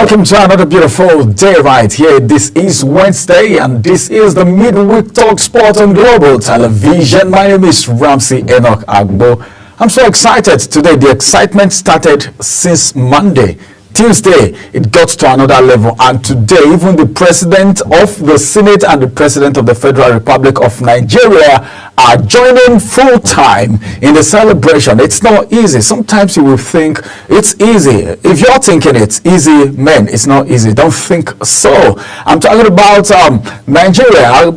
Welcome to another beautiful day right here. This is Wednesday and this is the Midweek Talk Sport on Global Television. My name is Ramsey Enoch Agbo. I'm so excited today. The excitement started since Monday. Tuesday, it got to another level, and today even the president of the Senate and the president of the Federal Republic of Nigeria are joining full-time in the celebration. It's not easy. Sometimes you will think it's easy. If you're thinking it's easy, man, it's not easy. Don't think so. I'm talking about Nigeria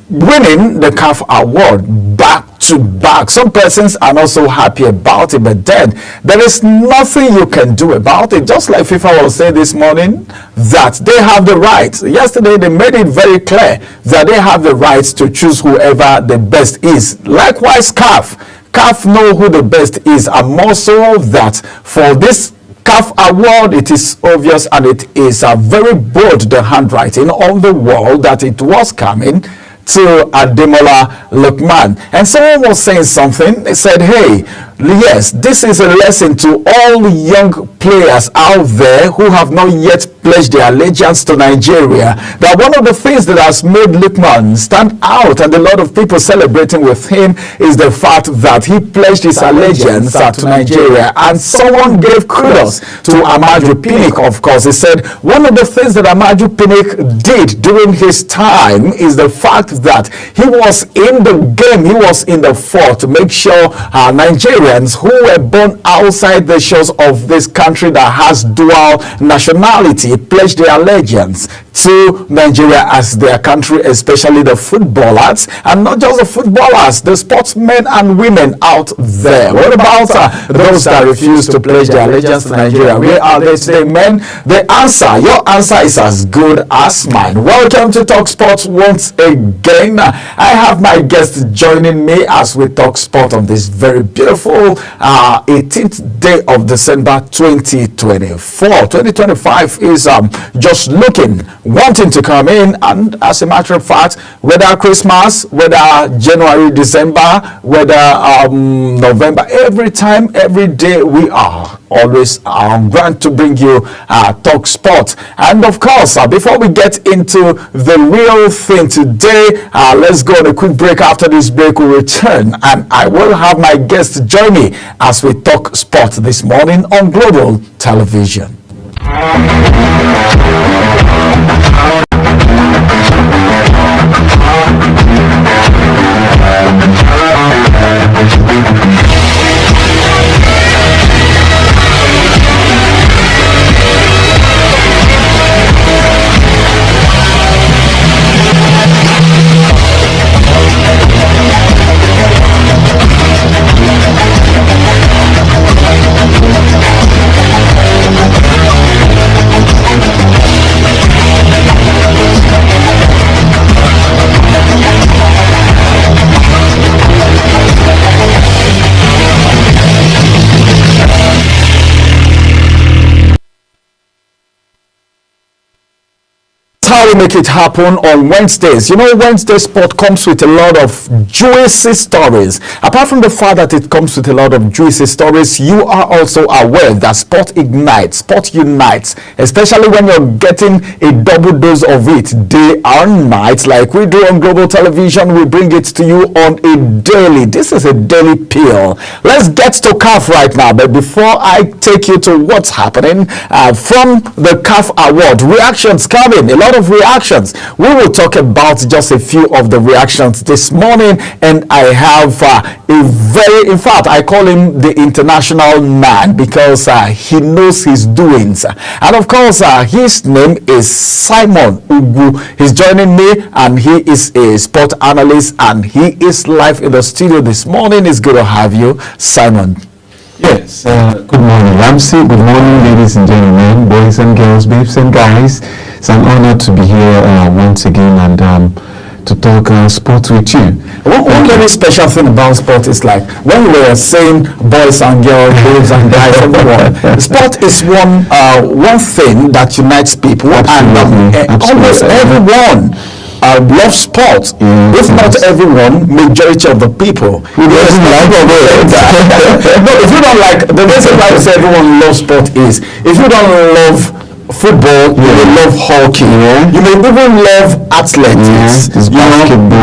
winning the CAF award back to back. Some persons are not so happy about it, but then there is nothing you can do about it. Just like FIFA was saying this morning that they have the right. Yesterday they made it very clear that they have the right to choose whoever the best is. Likewise CAF know who the best is, and more so that for this CAF award, it is obvious and it is a very bold the handwriting on the wall that it was coming to Ademola Lookman. And someone was saying something. They said, hey, yes, this is a lesson to all young players out there who have not yet pledged their allegiance to Nigeria, that one of the things that has made Lookman stand out and a lot of people celebrating with him is the fact that he pledged his allegiance to Nigeria. And someone gave kudos to Amaju Pinnick, of course. He said one of the things that Amaju Pinnick did during his time is the fact that he was in the game, he was in the fort to make sure Nigerians who were born outside the shores of this country that has dual nationality pledged their allegiance to Nigeria as their country, especially the footballers, and not just the footballers, the sportsmen and women out there. What about those that refuse to pledge their allegiance to Nigeria? Where are they today, men? The answer, your answer is as good as mine. Welcome to Talk Sports once again. I have my guest joining me as we talk sport on this very beautiful 18th day of December 2024. 2025 is just wanting to come in, and as a matter of fact, whether Christmas, whether January, December, whether November, every time, every day, we are always glad to bring you Talk Sport. And of course, before we get into the real thing today, let's go on a quick break. After this break, we'll return and I will have my guest join me as we talk sport this morning on Global Television. How we make it happen on Wednesdays. You know, Wednesday sport comes with a lot of juicy stories. Apart from the fact that it comes with a lot of juicy stories, you are also aware that sport ignites, sport unites, especially when you're getting a double dose of it day and night like we do on Global Television. We bring it to you on a daily. This is a daily pill. Let's get to CAF right now, but before I take you to what's happening from the CAF award, reactions coming, a lot of reactions. We will talk about just a few of the reactions this morning, and I have in fact, I call him the international man because he knows his doings. And of course, his name is Simon Ugwu. He's joining me, and he is a sport analyst, and he is live in the studio this morning. It's good to have you, Simon. Yes, good morning, Ramsey. Good morning, ladies and gentlemen, boys and girls, babes and guys. It's an honor to be here once again and to talk sport with you. One very special thing about sport is like when we were saying boys and girls, babes and guys, everyone. Sport is one thing that unites people. Absolutely. And almost everyone love sport. If not everyone, majority of the people. No, if you don't like, the reason why I say everyone loves sport is if you don't love football, you may love hockey, you may even love athletics,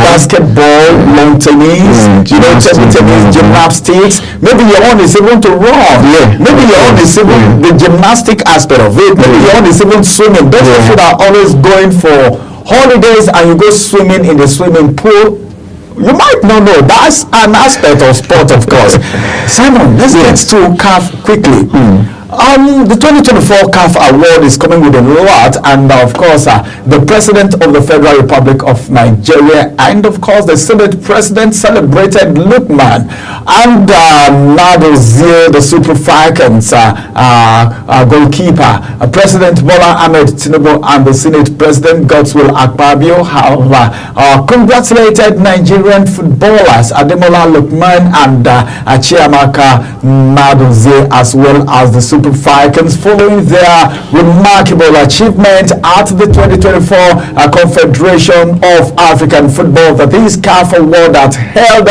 basketball, lawn tennis, table tennis, gymnastics. Maybe your own is even to run. Maybe your own is even the gymnastic aspect of it. Maybe your own is even swimming. Those of you that are always going for holidays and you go swimming in the swimming pool, you might not know that's an aspect of sport, of course. Simon, let's get to CAF quickly. The 2024 CAF Award is coming with a lot, and of course, the President of the Federal Republic of Nigeria and of course the Senate President celebrated Lookman and Nadozie, the Super Falcons goalkeeper. President Bola Ahmed Tinubu and the Senate President Godswill Akpabio have congratulated Nigerian footballers Ademola Lookman and Chiamaka Nadozie, as well as the Super Falcons, following their remarkable achievement at the 2024 Confederation of African Football, that is CAF Award that held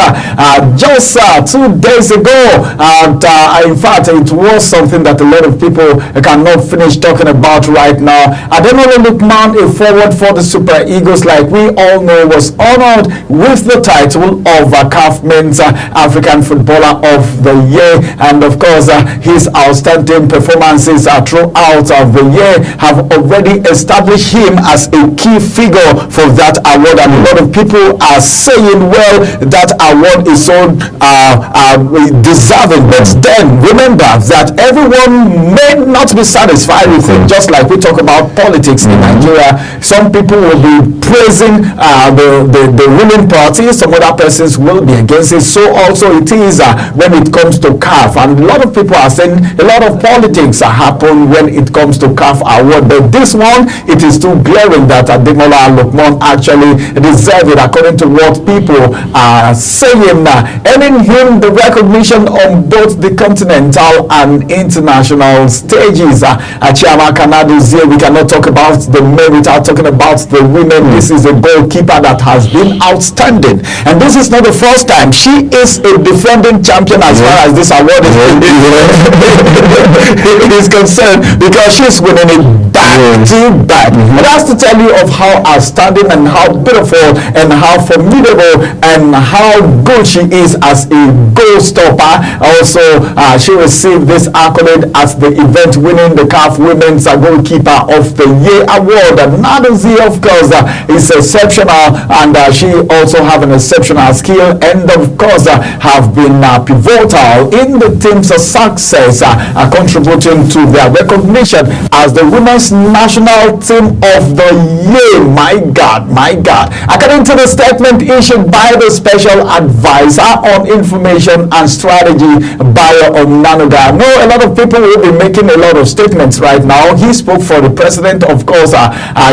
just 2 days ago. And in fact, it was something that a lot of people cannot finish talking about right now. Ademola Lookman, a forward for the Super Eagles, like we all know, was honored with the title of CAF Men's African Footballer of the Year, and of course his outstanding performances throughout the year have already established him as a key figure for that award, and a lot of people are saying, well, that award is so deserving. But then remember that everyone may not be satisfied with it, just like we talk about politics in Nigeria. Some people will be praising the ruling party, some other persons will be against it. So also it is when it comes to CAF, and a lot of people are saying a lot of politics happen when it comes to CAF Award, but this one, it is too glaring that Ademola Lookman actually deserves it, according to what people are saying, earning him the recognition on both the continental and international stages. Chiamaka Nadozie, we cannot talk about the men without talking about the women. This is a goalkeeper that has been outstanding, and this is not the first time. She is a defending champion as far as this award is concerned, because she's winning it back to back. And that's to tell you of how outstanding and how beautiful and how formidable and how good she is as a goal stopper. Also, she received this accolade at the event, winning the CAF Women's Goalkeeper of the Year award. And Nadozie, of course, is exceptional, and she also have an exceptional skill, and of course have been pivotal in the team's success, contributing to their recognition as the women's national team of the year. My God. According to the statement issued by the special advisor on information and strategy, Bayo Onanuga, I know a lot of people will be making a lot of statements right now. He spoke for the president, of course,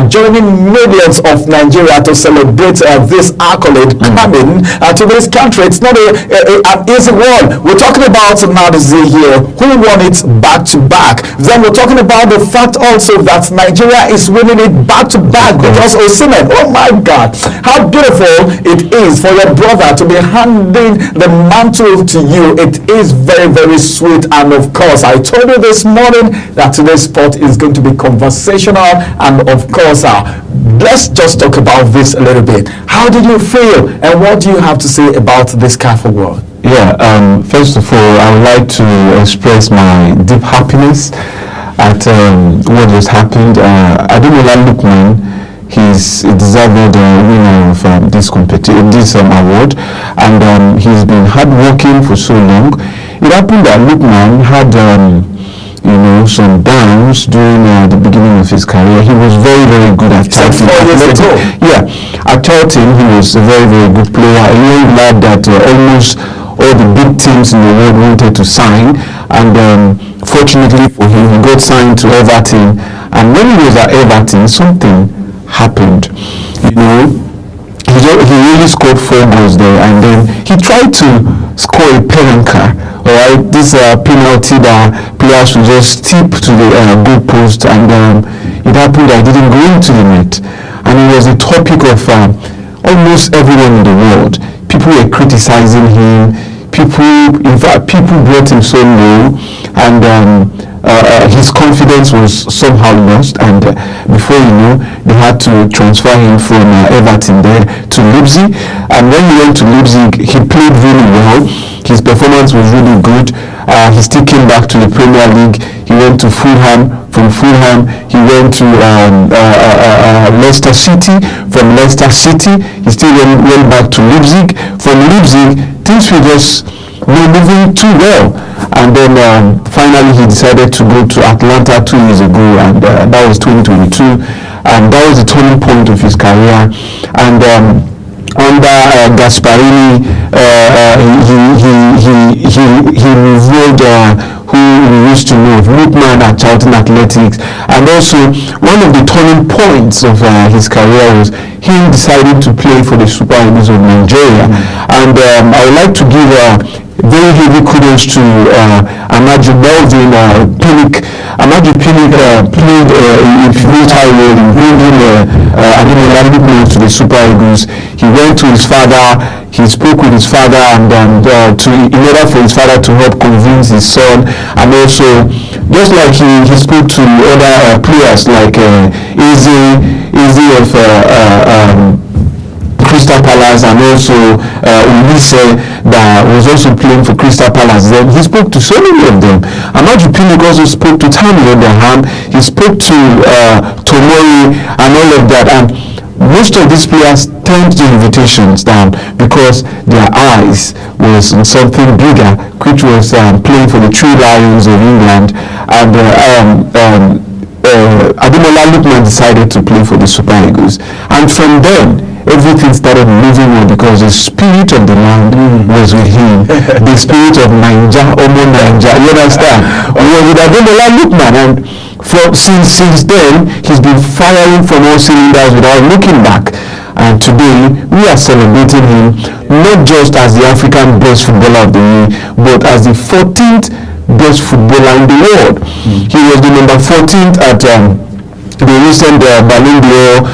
joining millions of Nigeria to celebrate this accolade coming to this country. It's not an easy one. We're talking about Nadozie here, who won it back to back. Then we're talking about the fact also that Nigeria is winning it back to back because Osimhen, oh my God, how beautiful it is for your brother to be handing the mantle to you. It is very, very sweet. And of course, I told you this morning that today's sport is going to be conversational, and of course, let's just talk about this a little bit. How did you feel, and what do you have to say about this CAF Award? Yeah, first of all, I would like to express my deep happiness at what just happened. Ademola Lookman, he's a deserved winner of this award, and he's been hardworking for so long. It happened that Lookman had some downs during the beginning of his career. He was very, very good at Charlton. At Charlton, he was a very, very good player. A young lad that almost all the big teams in the world wanted to sign, and fortunately for him, he got signed to Everton. And when he was at Everton, something happened. He really scored 4 goals there, and then he tried to score a penalty. Alright, this penalty that players would just tip to the goal post, and it happened that he didn't go into the net, and it was a topic of almost everyone in the world. People were criticizing him. People brought him so low, and his confidence was somehow lost, and before you know, they had to transfer him from Everton there to Leipzig. And when he went to Leipzig, he played really well. His performance was really good. He still came back to the Premier League. He went to Fulham. From Fulham, he went to Leicester City. From Leicester City, he still went back to Leipzig. From Leipzig, things were just not moving too well. And then finally he decided to go to Atlanta 2 years ago, and that was 2022. And that was the turning point of his career. And under Gasparini, he revealed who we used to know, Lookman at Charlton Athletics. And also, one of the turning points of his career was him deciding to play for the Super Eagles of Nigeria. And I would like to give very heavy kudos to Amaju Melvin Pinnick. Amaju Pinnick played a pivotal role in bringing Ademola Lookman to the Super Eagles. He went to his father, he spoke with his father, and in order for his father to help convince his son, and also just like he spoke to other players like Easy of Crystal Palace, and also Ulisse that was also playing for Crystal Palace. Then he spoke to so many of them. Amaju Pinnick also spoke to Tammy Abraham. He spoke to Tomori and all of that. And most of these players turned the invitations down because their eyes was on something bigger, which was playing for the Three Lions of England. And Ademola Lookman decided to play for the Super Eagles. And from then, everything started moving on because the spirit of the land was with him. The spirit of Omo Naija, you understand? Was with Ademola Lookman, and since then he's been firing from all cylinders without looking back. And today we are celebrating him not just as the African best footballer of the year, but as the 14th best footballer in the world. He was the number 14th at the recent Ballon d'Or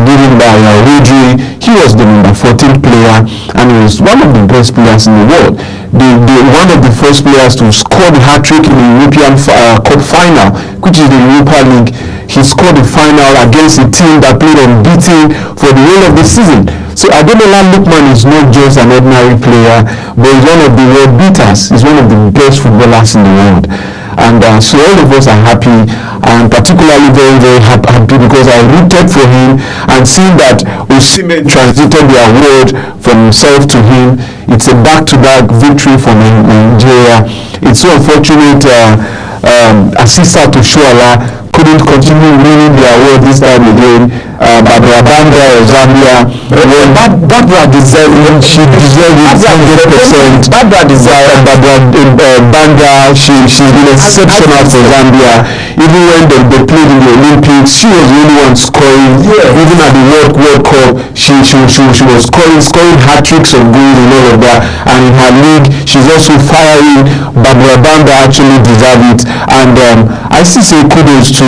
given by Rodri. He was the number 14th player, and he was one of the best players in the world. One of the first players to score the hat-trick in the European Cup final, which is the Europa League. He scored the final against a team that played unbeaten for the whole of the season. So Ademola Lookman is not just an ordinary player, but he's one of the world beaters. He's one of the best footballers in the world. And so all of us are happy, and particularly very, very happy because I rooted for him, and seeing that Osimhen transited the award from himself to him. It's a back-to-back victory for Nigeria. It's so unfortunate Asisa Toshuala couldn't continue winning the award this time again. Barbara Banda of Zambia. Barbara deserved it. She deserved it 100%. Barbara deserved Banda. She's been exceptional for Zambia. Even when they played in the Olympics, she was the only one scoring. Yeah. Even at the World Cup, she was scoring hat-tricks of goals and all of that. And in her league, she's also firing. Barbara Banda actually deserved it. And I still say kudos to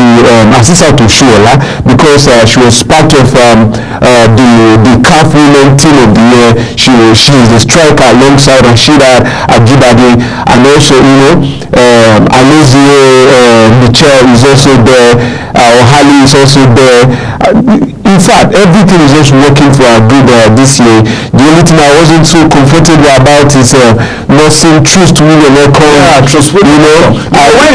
Asisa Toshuala because she was part of the CAF Women Team of the Year. She is the striker alongside Rashida Ajibade, and also Alozie Michel is also there. Ohali is also there. In fact, everything is just working for our good this year. The only thing I wasn't so comfortable about is not seeing Truth to Win an Econ. Yeah, Truth to Win.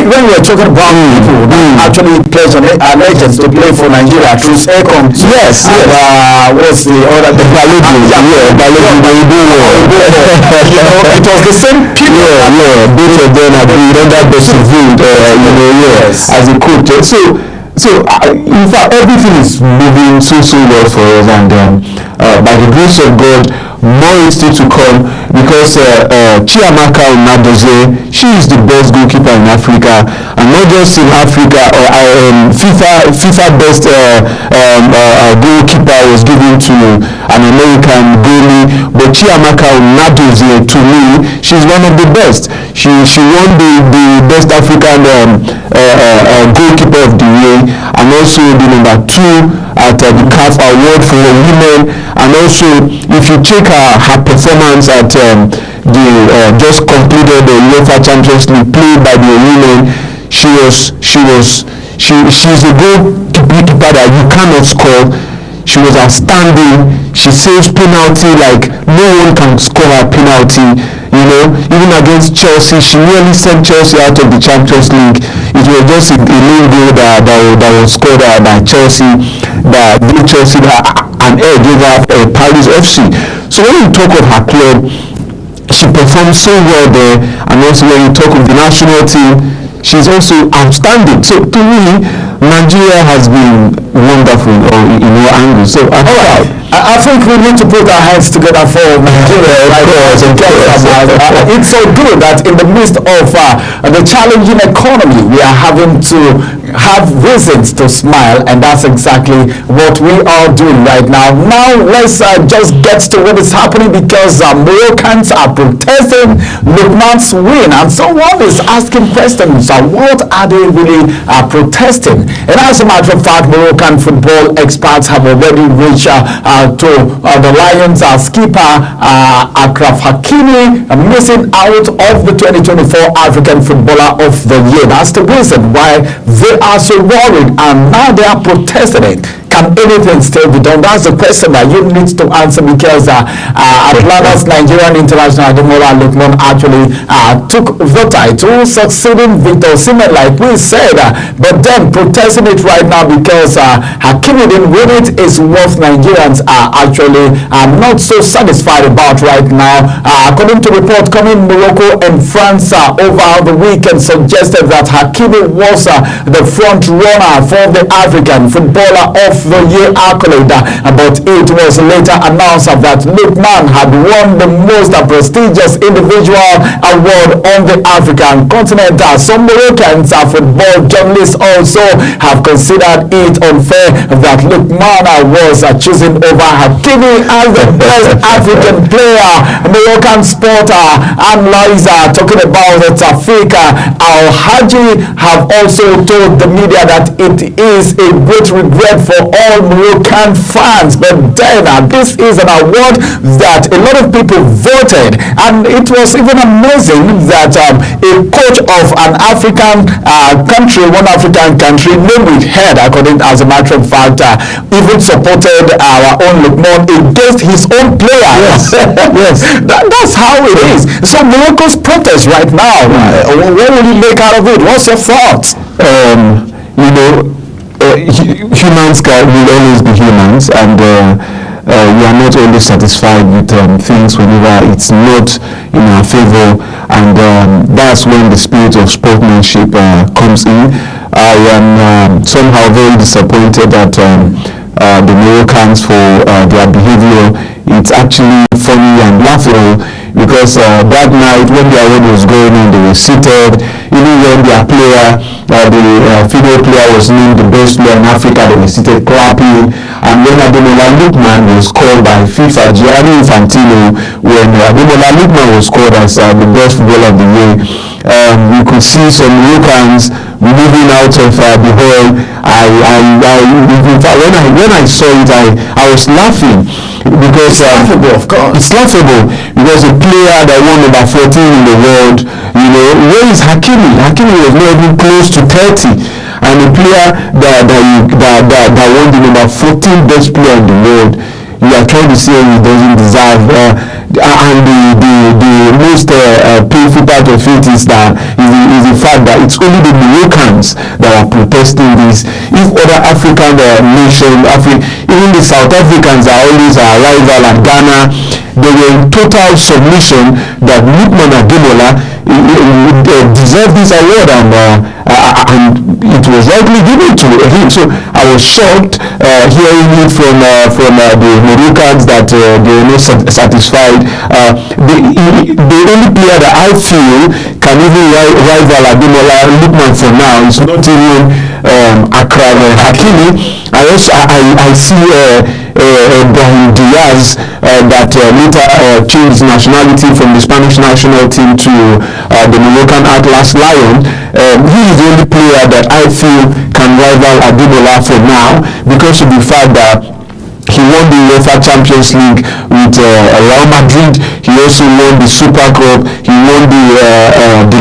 When we are talking about people that actually plays on legends to play for Nigeria, Truth Econ. Yes. What's the other? The Balogun. It was the same people. Both of them have been under the civil, as a coach. So in fact, everything is moving so well for us, and by the grace of God, more is still to come, because Chiamaka Nnadozie, she is the best goalkeeper in Africa, and not just in Africa. FIFA best goalkeeper was given to an American goalie, but Chiamaka Nnadozie, to me, she's one of the best. She won the best African goalkeeper of the year, and also the number 2 at the CAF award for women. And also, if you check her performance at the just completed the UEFA Champions League played by the women, she's a goalkeeper that you cannot score. She was outstanding. She saves penalty like no one can score a penalty. You know, even against Chelsea, she nearly sent Chelsea out of the Champions League. It was just a lone goal that was scored by Chelsea that gave Chelsea an edge over Paris FC. So when you talk of her club, she performed so well there, and also when you talk of the national team, she's also outstanding. So to me, Nigeria has been wonderful in all angles. So I'm proud. I think we need to put our hands together for Nigeria. It's so good that in the midst of the challenging economy, we are having to have reasons to smile, and that's exactly what we are doing right now. Now let's just get to what is happening, because Moroccans are protesting Lookman's win, and someone is asking questions. What are they really protesting? And as a matter of fact, Moroccan football experts have already reached to the Lions skipper Achraf Hakimi, missing out of the 2024 African Footballer of the Year. That's the reason why they are so worried, and now they are protesting it. Can anything still be done? That's the question that you need to answer, because Atlanta's Nigerian international Ademola Lookman actually took the title, succeeding Victor Osimhen, like we said, but then protesting it right now because Hakimi didn't win it is what Nigerians are actually not so satisfied about right now. According to report coming, Morocco and France over the weekend suggested that Hakimi was the front runner for the African Footballer of the Year accolade, but it was later announced that Lookman had won the most prestigious individual award on the African continent. Some Moroccans football journalists also have considered it unfair that Lookman was chosen over Hakimi as the best African player. Moroccan sport analyzer talking about Tafika Al-Haji have also told the media that it is a great regret for all Moroccan fans, but then this is an award that a lot of people voted, and it was even amazing that a coach of an African country, one African country, name with head, according as a matter of fact, even supported our own Lookman against his own player. Yes, yes. That's how it is. So Morocco's protest right now, what will you make out of it? What's your thoughts? Humans will always be humans, and we are not always satisfied with things whenever it's not in our favor, and that's when the spirit of sportsmanship comes in. I am somehow very disappointed that the Moroccans for their behavior. It's actually funny and laughable, because that night when the award was going on, they were seated. Even when their player, the female player, was named the best player in Africa, they were seated clapping. And when Ademola Lookman was called by FIFA, Gianni Infantino, when Ademola Lookman was called as the best footballer of the year, we could see some Moroccans moving out of the hall. When I saw it, I was laughing, because it's laughable, of course. It's laughable because a player that won number 14 in the world, where is Hakimi? Hakimi was not even close to 30, and a player that won the number 14 best player in the world, you are trying to say he doesn't deserve. And the most painful part of it is the fact that it's only the Moroccans that are protesting this. If other African nations, even the South Africans are always our rival, and Ghana, they were in total submission that Lookman Ademola deserved this award, and it was rightly given to him. So I was shocked hearing it from the Moroccans that they were not satisfied. The only player that I feel can even rival Ademola Lookman for now is not even Achraf Hakimi. I see Brahim Diaz that later changed nationality from the Spanish national team to the Moroccan Atlas Lion. He is the only player that I feel can rival Ademola for now, because of the fact that he won the UEFA Champions League with Real Madrid. He also won the Super Cup. He won the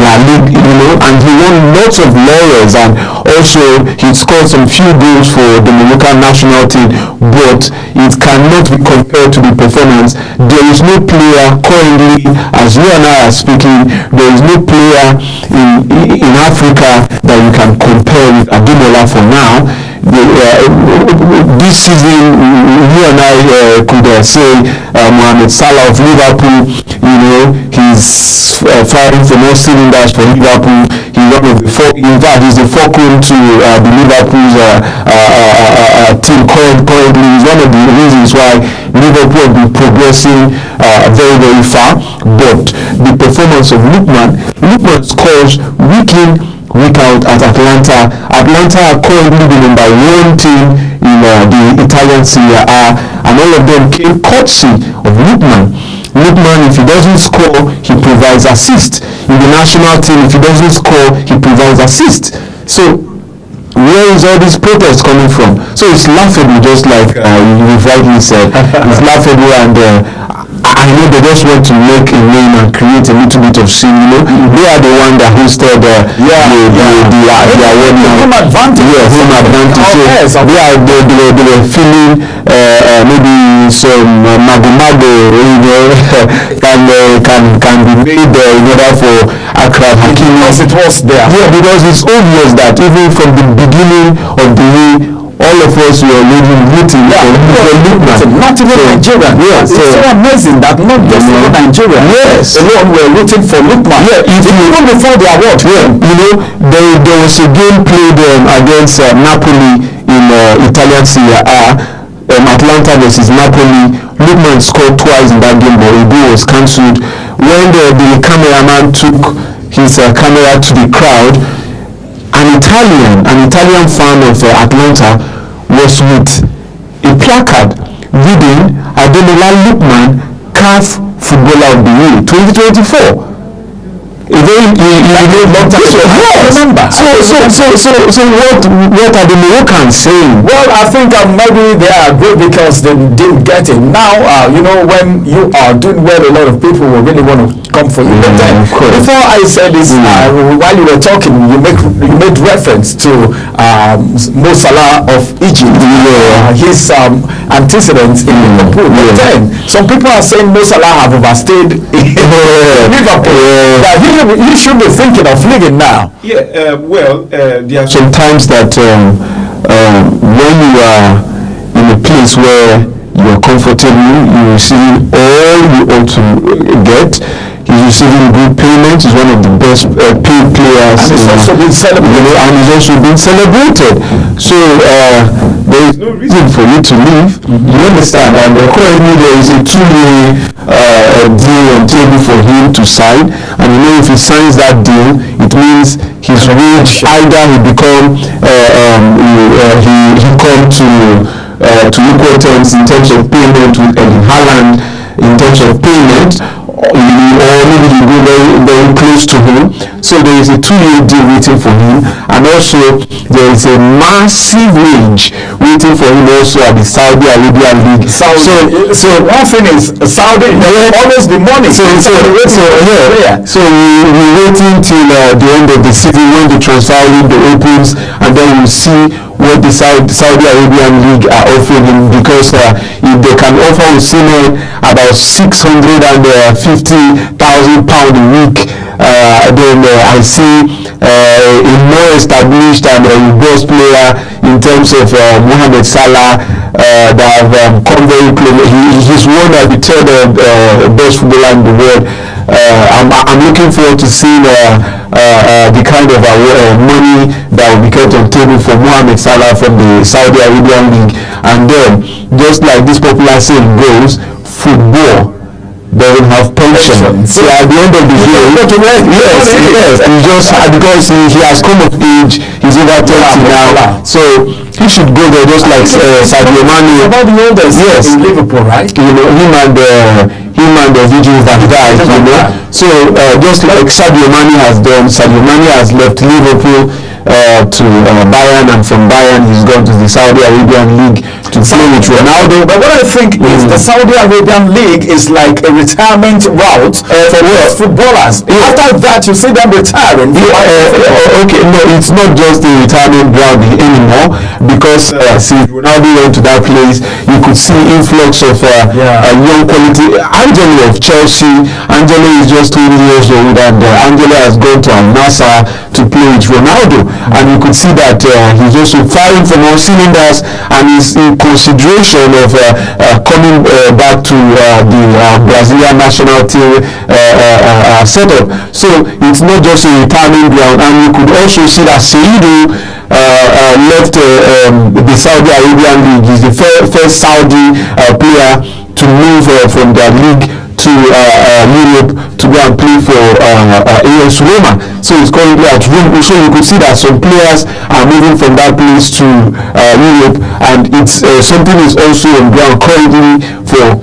La Liga, and he won lots of laurels, and also he scored some few goals for the Moroccan national team, but it cannot be compared to the performance. There is no player currently, as you and I are speaking, there is no player in Africa that you can compare with Ademola for now. This season, you and I could say Mohamed Salah of Liverpool, he's firing for more cylinders for Liverpool. He's one of the four, in fact, he's the fulcrum to the Liverpool's team currently. He's one of the reasons why Liverpool have been progressing very, very far. But the performance of Lookman scores week in, week out at Atalanta. Atalanta are currently the number one team in the Italian Serie A, and all of them came courtesy of Lookman. Lookman, if he doesn't score, he provides assist. In the national team, if he doesn't score, he provides assist. So where is all this protest coming from? So it's laughable, just like you've rightly said. It's laughable, and I know they just want to make a name and create a little bit of scene. They are the one that hosted the award. Home advantage. Yeah, home advantage. So they were feeling maybe some mago can be made in order for Achraf Hakimi. Because it was there. Yeah, because it's obvious that even from the beginning of the year, all of us were rooting for Lookman. Not even Nigeria. Yeah, it's so amazing that not just Nigeria. Yes. Alone were rooting for Lookman. Yeah, even before the award. Yeah, there was a game played against Napoli in Italian Serie A. Atlanta versus Napoli. Lookman scored twice in that game, but the goal was cancelled. When the cameraman took his camera to the crowd, an Italian fan of Atlanta was with a placard reading Ademola Lookman CAF Footballer of the Year 2024. Remember. So what are the Moroccans saying? Well, I think maybe they are good because they didn't get it. Now, when you are doing well, a lot of people will really want to come for you. But then, before I said this, while you were talking, you made reference to Mo Salah of Egypt, his antecedents in Liverpool. But then, some people are saying Mo Salah have overstayed in Liverpool. You should be thinking of leaving now. Yeah, there are some times that when you are in a place where you are comfortable, you receive all you ought to get. He's receiving good payments. He's one of the best paid players. And he's also been celebrated. And he's also been celebrated. So there is no reason for you to leave. You understand? And currently there is a 2-year deal on table for him to sign. And if he signs that deal, it means his wage either he become he come to equal terms in terms of payment with Erling Haaland in terms of payment, or maybe you go very, very close to him. So there is a 2-year deal waiting for him, and also there is a massive wage waiting for him also at the Saudi Arabia League. So one thing is Saudi, always the money. So we're waiting till the end of the season when the transfer window opens, and then we'll see what the Saudi Arabian League are offering him, because if they can offer Osimhen about £650,000 a week, then I see a more established and robust player in terms of Mohamed Salah that have come very close. He's one of the third best footballer in the world. I'm looking forward to seeing the kind of money that will be kept on table for Mohamed Salah from the Saudi Arabian League. And then, just like this popular saying goes, football doesn't have pension. So at the end of the day, yes, he just because he has come of age, he's over 30 now, so he should go there just like Sadio Mane. About the oldest in Liverpool, right? Him and the Virgil van Dijk, So just like Sadio Mane has done, Sadio Mane has left Liverpool. to Bayern, and from Bayern he's gone to the Saudi Arabian League to play with Ronaldo. But what I think is the Saudi Arabian League is like a retirement route for footballers. After that, you see them retiring. Okay, no, it's not just the retirement route anymore, because since Ronaldo went to that place, you could see influx of young quality. Angelo of Chelsea, Angelo is just 20 years old, and Angelo has gone to Al Nassr to play with Ronaldo, and you could see that he's also firing from all cylinders, and is in consideration of coming back to the Brazilian national team setup. So it's not just a retirement ground, and you could also see that Seydou left the Saudi Arabian League. He's the first Saudi player to move from their league to Europe to go and play for AS Roma. So he's currently at Rome. So you could see that some players are moving from that place to Europe, and it's something is also on ground currently for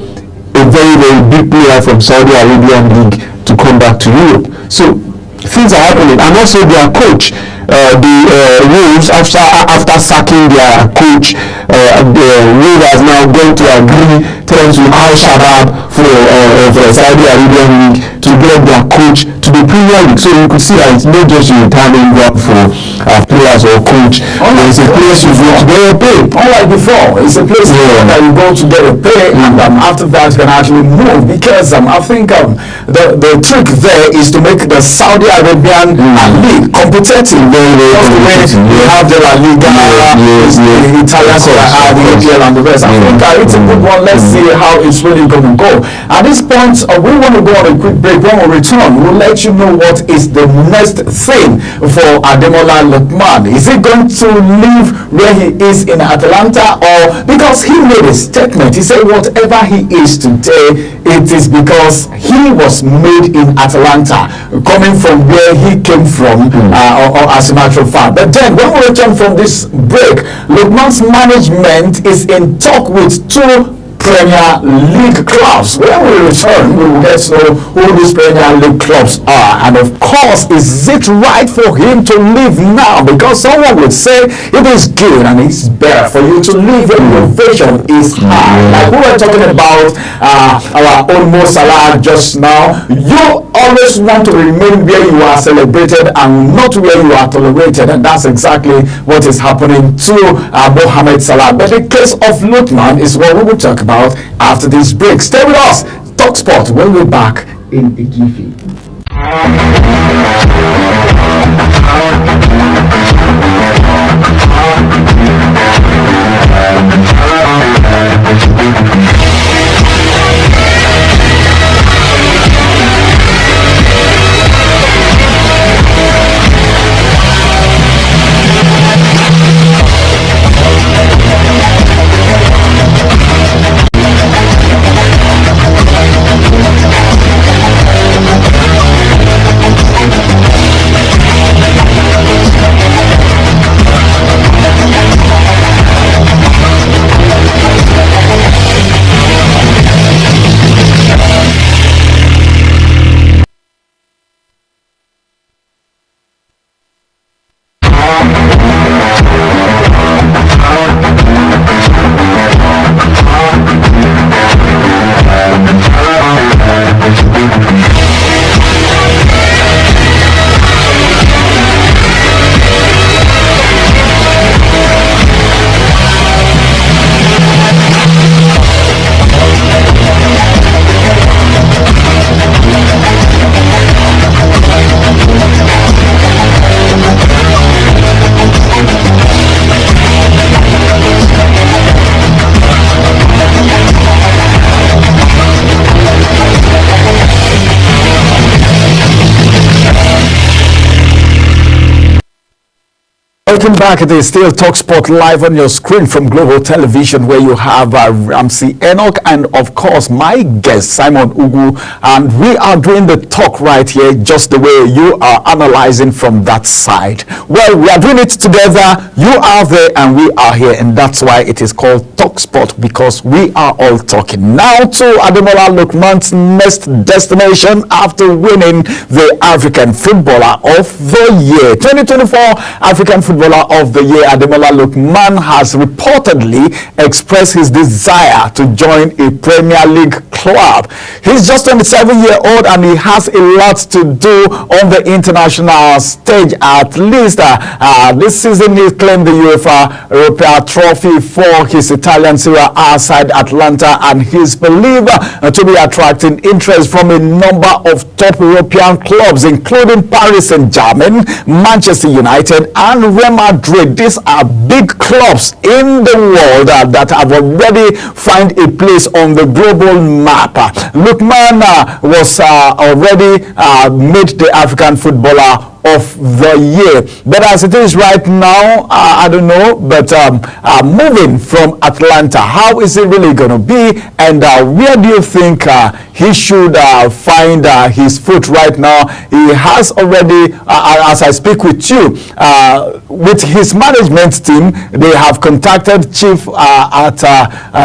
a very, very big player from Saudi Arabian League to come back to Europe. So things are happening, and also their coach, the Wolves, after sacking their coach, the Wolves has now gone to agree terms with Al Shabab for Saudi Arabian League to get their coach to the Premier League. So you could see that it's not just a retirement ground for players or coach. It's a place you go to get a pay. Unlike before, it's a place that you go to get a pay, and after that you can actually move, because I think the trick there is to make the Saudi Arabian League competitive. You have the La Liga, the Italian Serie A, the EPL, and the rest. I think it's a good one. Let's see how it's really going to go. At this point, we want to go on a quick break. When we return, we'll let you know what is the next thing for Ademola Lookman. Is he going to leave where he is in Atalanta, or because he made a statement, he said whatever he is today, it is because he was made in Atalanta, coming from where he came from, or as a matter of fact. But then when we return from this break, Lookman's management is in talk with two Premier League clubs. When we return, we will get to know who these Premier League clubs are, and of course, is it right for him to leave now? Because someone would say it is good and it's better for you to leave when your vision is high. Like we were talking about our own Mo Salah just now. You always want to remain where you are celebrated and not where you are tolerated, and that's exactly what is happening to Mohamed Salah. But the case of Lookman is what we will talk about after this break. Stay with us. Talk Sport when we're back in a jiffy. Welcome back. It is still TalkSport live on your screen from Global Television, where you have Ramsey Enoch and, of course, my guest, Simon Ugu. And we are doing the talk right here, just the way you are analyzing from that side. Well, we are doing it together. You are there and we are here. And that's why it is called TalkSport, because we are all talking. Now to Ademola Lookman's next destination after winning the African Footballer of the Year. 2024 African Footballer of the Year, Ademola Lookman, has reportedly expressed his desire to join a Premier League club. He's just 27-year-old and he has a lot to do on the international stage. At least this season he claimed the UEFA Europa Trophy for his Italian Serie A side Atalanta, and he's believed to be attracting interest from a number of top European clubs, including Paris Saint-Germain, Manchester United, and Real Madrid. These are big clubs in the world that have already found a place on the global map. Lookman was already made the African Footballer of the Year, but as it is right now, I don't know, but moving from Atlanta, how is it really going to be, and where do you think he should find his foot right now? He has already, as I speak with you, with his management team, they have contacted Chief at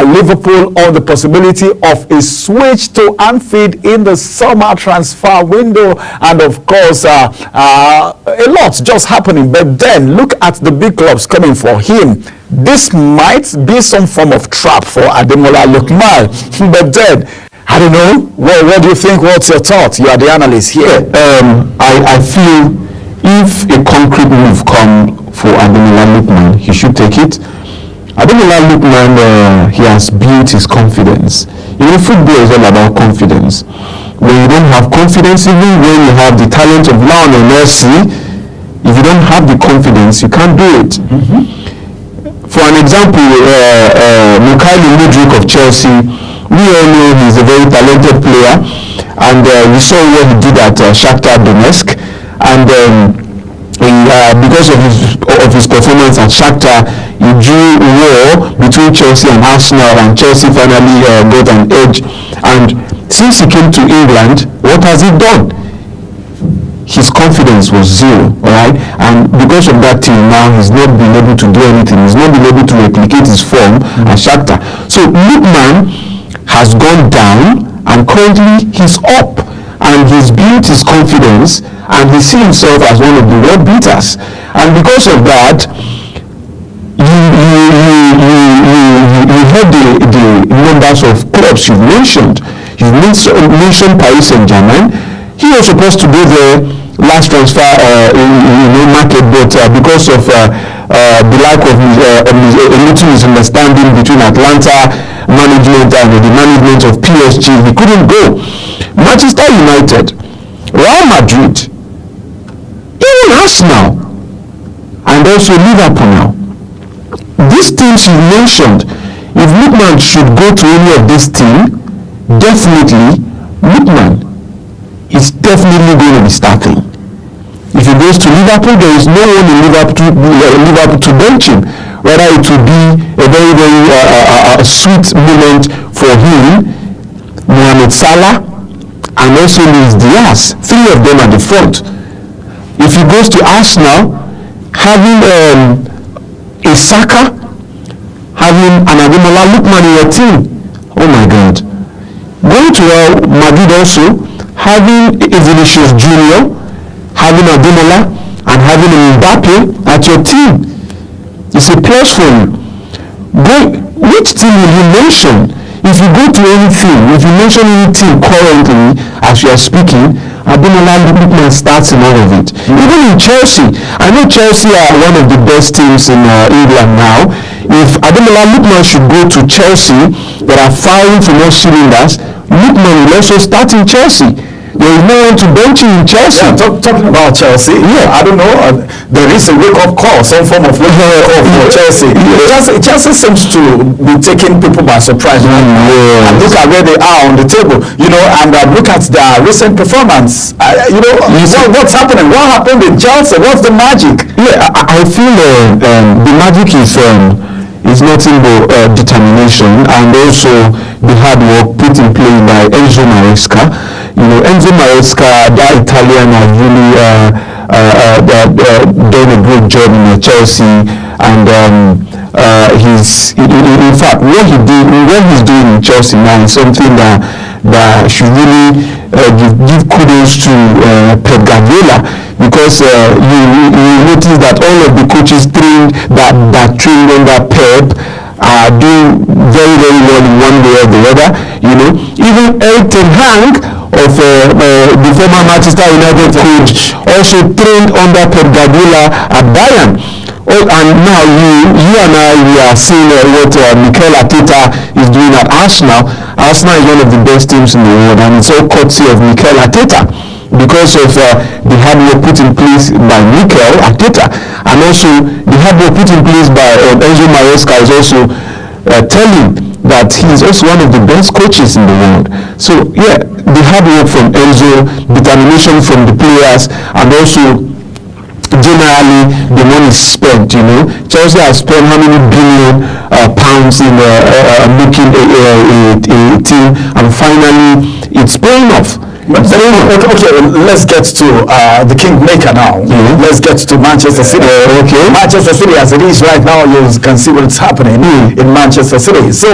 Liverpool on the possibility of a switch to Anfield in the summer transfer window, and of course a lot just happening. But then look at the big clubs coming for him. This might be some form of trap for Ademola Lookman. But then I don't know, what do you think? What's your thought? You are the analyst here. I feel if a concrete move come for Ademola Lookman, he should take it. Ademola Lookman, he has built his confidence. You know, football is all about confidence. When you don't have confidence, even when you have the talent of Lionel Messi, if you don't have the confidence, you can't do it. For an example, Mikhailo Mudryk of Chelsea, we all know he's a very talented player, and we saw what he did at Shakhtar Donetsk, and because of his performance at Shakhtar, he drew war between Chelsea and Arsenal, and Chelsea finally got an edge. And since he came to England, what has he done? His confidence was zero, all right? And because of that team now, he's not been able to do anything. He's not been able to replicate his form at Shakhtar. So Lookman has gone down, and currently he's up, and he's built his confidence, and he sees himself as one of the world beaters. And because of that, you heard the numbers of clubs you've mentioned. You've mentioned Paris Saint-Germain. He was supposed to be the last transfer market, but because of the lack of a little misunderstanding between Atlanta management and the management of PSG, he couldn't go. Manchester United, Real Madrid, even Arsenal, and also Liverpool now. These teams you mentioned, if Lookman should go to any of these teams, definitely Lookman is definitely going to be starting. If he goes to Liverpool, there is no one in Liverpool to bench him. Rather, it will be a very, very sweet moment for him, Mohamed Salah, and also Luis Diaz. Three of them at the front. If he goes to Arsenal, having a Saka, having an Ademola Lookman in your team, oh my God. Going to Real Madrid also, having a Vinicius Junior, having Ademola, and having a Mbappe at your team, it's a plus for you. Which team will you mention? If you go to anything, if you mention any team currently, as you are speaking, Ademola Lookman starts in all of it. Even in Chelsea, I know Chelsea are one of the best teams in England now. If Ademola Lookman should go to Chelsea, that are firing from all cylinders, Lookman will also start in Chelsea. There is no one to bench you in Chelsea. Yeah, talking about Chelsea, I don't know. There is a wake-up call, some form of wake-up call for Chelsea. Chelsea seems to be taking people by surprise right now. And look at where they are on the table, and look at their recent performance. What's happening? What happened in Chelsea? What's the magic? Yeah, I feel the magic is nothing but determination, and also the hard work put in place by Enzo Maresca. Enzo Maresca, that Italian, has really done a great job in Chelsea, and he's in fact what he's doing in Chelsea now is something that should really give kudos to Pep Guardiola, because you notice that all of the coaches that trained under Pep are doing very, very well in one way or the other. Even Erik ten Hag of the former Manchester United coach also trained under Pep Guardiola at Bayern. And now you and I, we are seeing what Mikel Arteta is doing at Arsenal. Arsenal is one of the best teams in the world, and it's all courtesy of Mikel Arteta, because of the hard work put in place by Mikel Arteta, and also the hard work put in place by Enzo Maresca is also telling that he is also one of the best coaches in the world. So the hard work from Enzo, determination from the players, and also generally the money spent. Chelsea has spent how many billion pounds in making a team, and finally it's paying off. Okay, let's get to the kingmaker now. Let's get to Manchester City. Manchester City, as it is right now, you can see what's happening in Manchester City. So,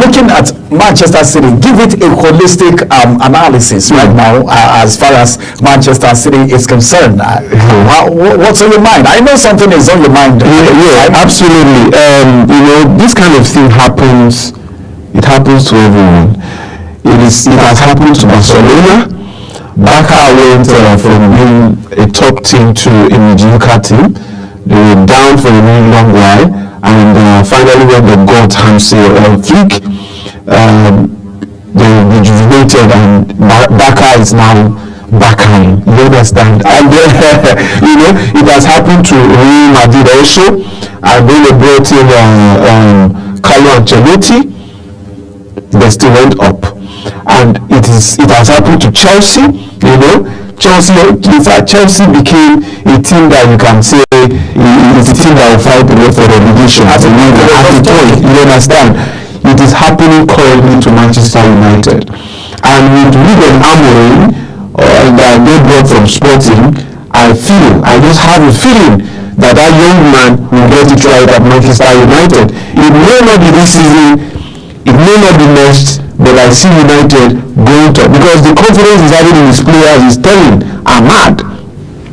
looking at Manchester City, give it a holistic analysis right now as far as Manchester City is concerned. What's on your mind? I know something is on your mind. Absolutely. This kind of thing happens. It happens to everyone. It has happened to Barcelona. Barca went from being a top team to a mediocre team. They were down for a really long while, and finally when they got Hansi Flick, they rejuvenated, and Barca is now Barcaing. You understand? And it has happened to Real Madrid also, and then they brought in Carlo Ancelotti. They still went up. And it has happened to Chelsea. Chelsea became a team that you can say is a team that will fight for relegation at a point. You understand? It is happening currently to Manchester United, and with Ruben Amorim that they brought from Sporting, I just have a feeling that young man will get it right at Manchester United. It may not be this season, it may not be next, but I see United going to, because the confidence is having in his players is telling Ahmad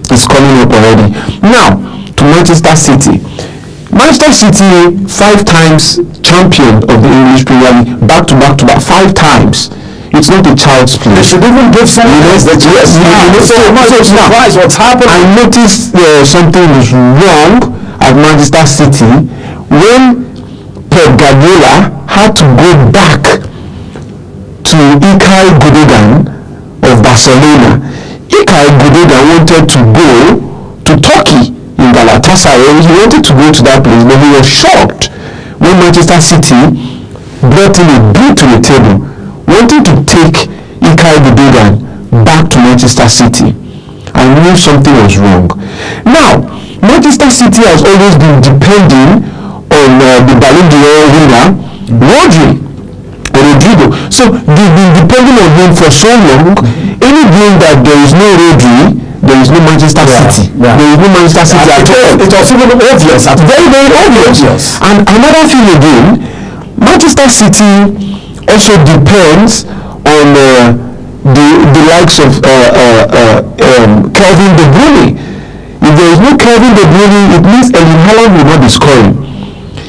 is coming up already. Now to Manchester City. Manchester City, 5 times champion of the English Premier League, back to back 5 times. It's not a child's play. They should even give some what's happening. I noticed something was wrong at Manchester City when Pep Guardiola had to go back to Ilkay Gundogan of Barcelona. Ilkay Gundogan wanted to go to Turkey in Galatasaray. He wanted to go to that place, but he was shocked when Manchester City brought in a bid to the table, wanting to take Ilkay Gundogan back to Manchester City. I knew something was wrong. Now, Manchester City has always been depending on the Ballon d'Or winner, Rodrigo. So they've been depending on him for so long. Any game that there is no Rodri, there is no Manchester City. There is no Manchester City at all. It was even obvious. Very, very obvious. And another thing again, Manchester City also depends on the likes of Kevin De Bruyne. If there is no Kevin De Bruyne, it means Erling Haaland will not be scoring.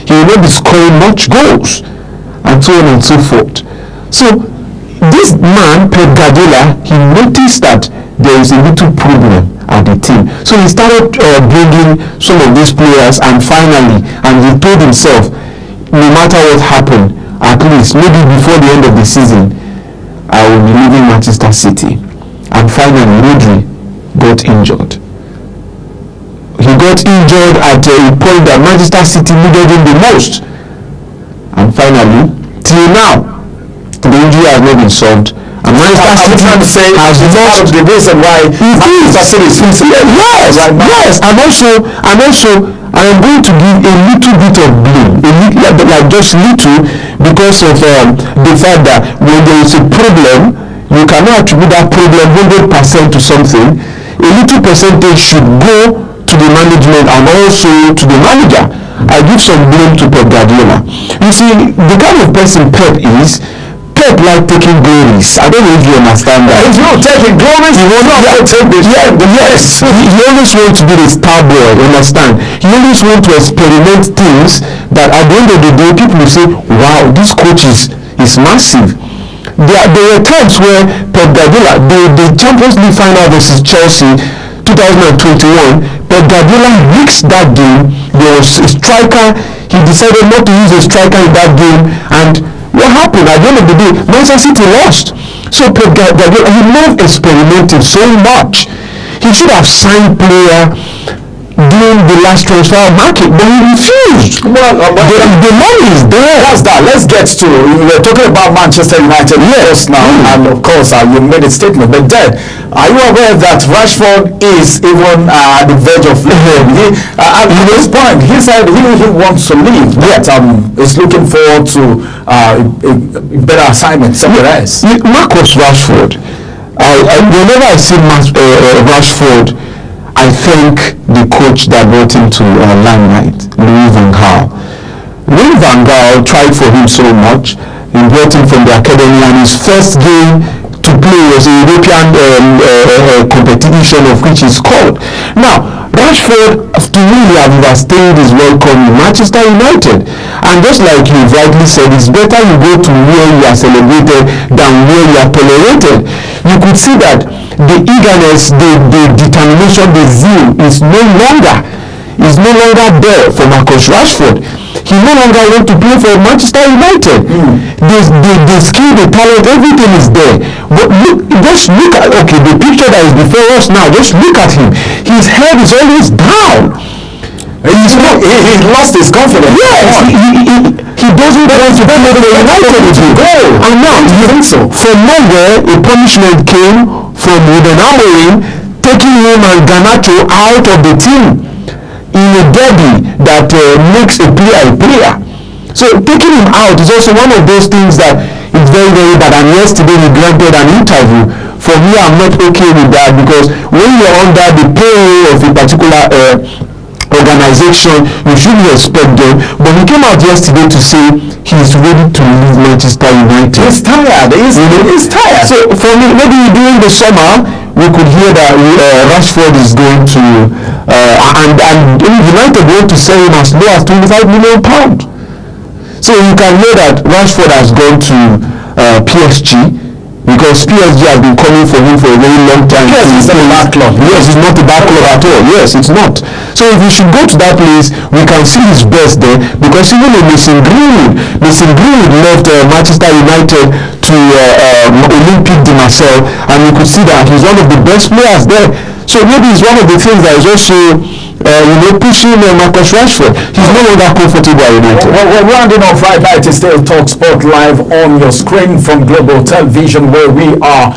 He will not be scoring much goals, and so on and so forth. So this man, Pep Guardiola, he noticed that there is a little problem at the team. So he started bringing some of these players, and finally, he told himself, no matter what happened, at least maybe before the end of the season, I will be leaving Manchester City. and finally Rodri got injured. He got injured at a point that Manchester City needed him the most. And finally, till now, the injury has not been solved. And Manchester City trying to say has lost the reason why Manchester City is yes, and also I am going to give a little bit of blame, like just little, because of the fact that when there is a problem, you cannot attribute that problem 100% to something. A little percentage should go to the management and also to the manager. I give some blame to Pep Guardiola. You see, the kind of person Pep is, Pep like taking glories. I don't know if you understand that. If you're taking glories, you will not take this. Yes. He always wants to be the star boy, you understand? He always wants to experiment things that at the end of the day, people will say, wow, this coach is massive. There were times where Pep Guardiola, the Champions League final versus Chelsea, 2021, Pep Guardiola mixed that game. There was a striker. He decided not to use a striker in that game, and what happened at the end of the day? Manchester City lost. So Pep Guardiola, he loved experimenting so much. He should have signed player during the last transfer market, but he refused. Well, the money is there. That's that. Let's get to, we were talking about Manchester United just now, and of course you made a statement. But then, are you aware that Rashford is even at the verge of leaving? At this point, he said he wants to leave. But is looking forward to a better assignment somewhere else. Marcus Rashford. Whenever I see Rashford, I thank the coach that brought him to limelight, Louis van Gaal. Louis van Gaal tried for him so much. He brought him from the academy, and his first game to play was a European competition of which he scored. Now, Rashford, to really have overstayed his welcome in Manchester United. And just like you rightly said, it's better you go to where you are celebrated than where you are tolerated. You could see that the eagerness, the determination, the zeal is no longer there for Marcus Rashford. He no longer wants to play for Manchester United. The skill, the talent, everything is there. But just look at the picture that is before us now. Just look at him. His head is always down. He lost his confidence. Yes, he doesn't want to play for United again. And now, you think so? From nowhere, a punishment came from Ruben Amorim, taking him and Garnacho out of the team in a derby that makes a player. So taking him out is also one of those things that is very, very bad. And yesterday he granted an interview. For me, I'm not okay with that, because when you're under the payroll of a particular organization, you should respect them. But he came out yesterday to say he's ready to leave Manchester United. He's tired. He's tired. So for me, maybe during the summer we could hear that Rashford is going to and United want to sell him as low as £25 million. So you can hear that Rashford has gone to PSG, because PSG has been coming for him for a very long time. Yes, it's not a bad club. Yes, it's not a bad club at all. Yes, it's not. So if we should go to that place, we can see his best there, because even Mason Greenwood left Manchester United to Olympique de Marseille, and you could see that he's one of the best players there. So maybe it's one of the things that is also pushing Marcus Rashford. He's no longer comfortable at United. We're rounding off right now. It is still Talk Sport live on your screen from Global Television, where we are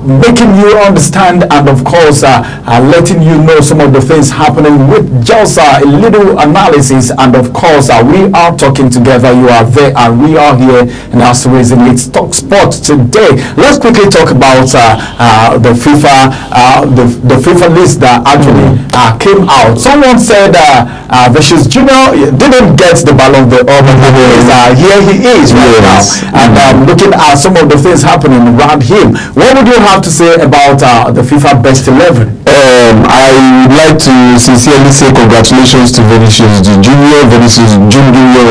making you understand and of course letting you know some of the things happening with just a little analysis, and of course we are talking together. You are there and we are here, and that's the reason it's Talk Sport today. Let's quickly talk about the FIFA list that actually came out. Someone said Vinicius Junior didn't get the Ballon d'Or, but here he is right now, and looking at some of the things happening around him. What would you have to say about the FIFA Best 11? I would like to sincerely say congratulations to Vinicius Junior.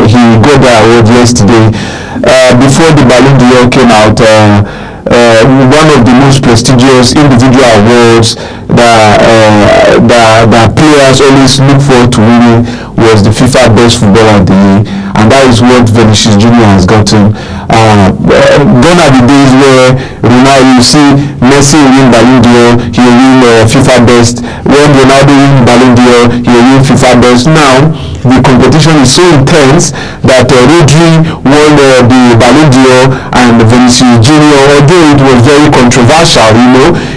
He got the award yesterday before the Ballon d'Or came out. One of the most prestigious individual awards that players always look forward to winning was the FIFA Best Footballer of the Year, and that is what Vinicius Junior has gotten. Gone are the days where Ronaldo, you see Messi win Ballon d'Or, he will win FIFA Best. When Ronaldo win Ballon d'Or, he will win FIFA Best. Now the competition is so intense that Rodri won the Ballon d'Or and Vinicius Junior, although it was very controversial,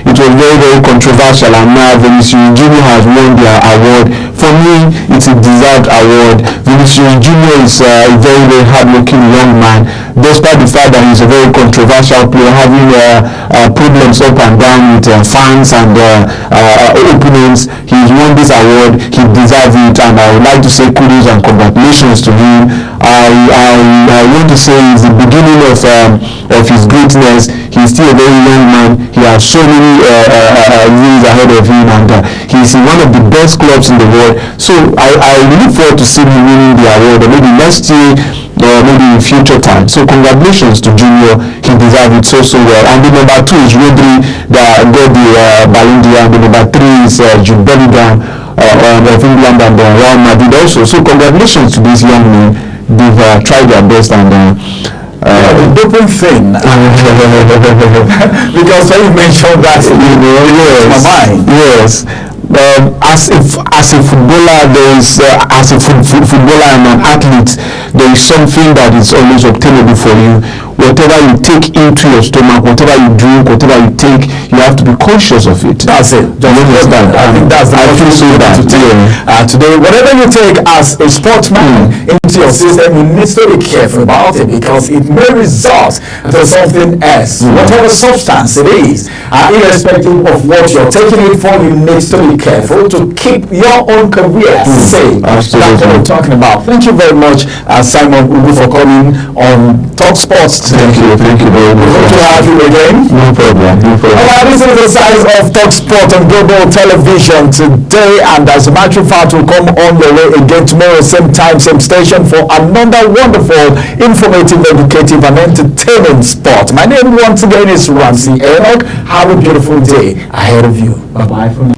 it was very controversial, and now Vinicius Junior has won their award. For me, it's a deserved award. Vinicius Junior is a very hard-working young man, despite the fact that he's a very controversial player, having problems up and down with fans and opponents. He's won this award, he deserves it, and I would like to say kudos and congratulations to him. I want to say it's the beginning of his greatness. He's still a very young man. He has so many years ahead of him, and he's in one of the best clubs in the world. So I look forward to seeing him winning the award, or maybe next year, or maybe in future time. So congratulations to Junior. He deserves it so well. And the number 2 is Rodri that got the Ballon d'Or, and the number 3 is Jude Bellingham of England and Real Madrid also. So congratulations to these young men. They've tried their best, and the doping thing, because when you mentioned that, yes, my mind. Yes. As a footballer, there is as a footballer and an athlete, there is something that is always obtainable for you. Whatever you take into your stomach, whatever you drink, whatever you take, you have to be conscious of it. That's it. You understand? I think that's the I feel so that today, whatever you take as a sportsman into your system, you need to be careful about it, because it may result to something else. Whatever substance it is, irrespective of what you're taking it for, you need to be careful to keep your own career safe. That's what we're talking about. Thank you very much, Simon Ugu, for coming on Talk Sports today. Thank you very much. Hope to have you again. No problem. Alright, this is the size of Talk Sport on Global Television today, and as a matter of fact, we'll come on the way again tomorrow, same time, same station, for another wonderful, informative, educative, and entertaining sport. My name once again is Ramsey Enoch. Have a beautiful day ahead of you. Bye bye for now.